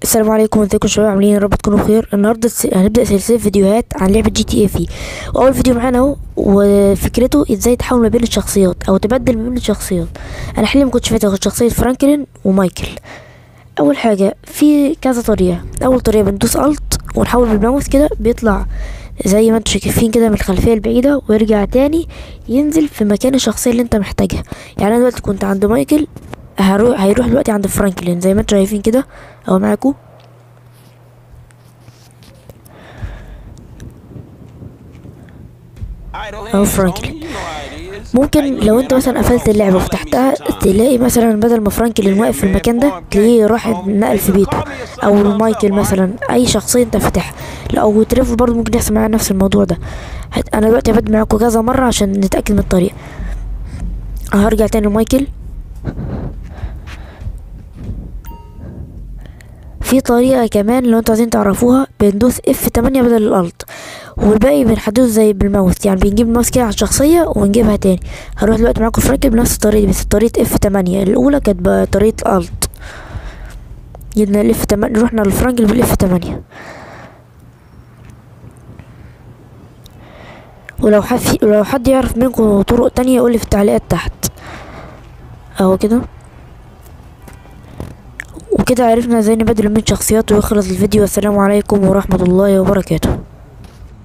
السلام عليكم، ازيكم يا شباب؟ عاملين يا رب تكونوا بخير. النهارده هنبدا سلسله فيديوهات عن لعبه جي تي اي في. واول فيديو معانا اهو، وفكرته ازاي تحول ما بين الشخصيات او تبدل ما بين الشخصيات. انا حاليا ما كنتش فاكر غير شخصيه فرانكلين ومايكل. اول حاجه في كذا طريقه. اول طريقه بندوس الت ونحول بالماوس كده، بيطلع زي ما انتم شايفين كده من الخلفيه البعيده، ويرجع تاني ينزل في مكان الشخصيه اللي انت محتاجها. يعني انا دلوقتي كنت عند مايكل، هيروح دلوقتي عند فرانكلين زي ما انتم شايفين كده اهو معاكم. اهو فرانكلين. ممكن لو انت مثلا قفلت اللعبه وفتحتها تلاقي مثلا بدل ما فرانكلين واقف في المكان ده تلاقيه راح نقل في بيته، او مايكل مثلا، اي شخصيه انت فاتحها. او تريفر برضه ممكن يحصل معايا نفس الموضوع ده. انا دلوقتي هبدل معاكم كذا مره عشان نتاكد من الطريقه. هرجع تاني لمايكل. في طريقة كمان لو انتوا عايزين تعرفوها، بندوس F8 بدل الالت، والباقي بنحدده زي بالماوس. يعني بنجيب الماوس كده على الشخصية ونجيبها تاني. هروح دلوقتي معاكم فرانكل بنفس الطريقة دي، بس طريقة F8. الأولى كانت بطريقة الت، جبنا ال F8، رحنا للفرانكل بال F8. ولو حد يعرف منكم طرق تانية يقولي في التعليقات تحت. اهو كده. وكده عرفنا ازاي نبدل من شخصيات. ويخلص الفيديو. والسلام عليكم ورحمة الله وبركاته.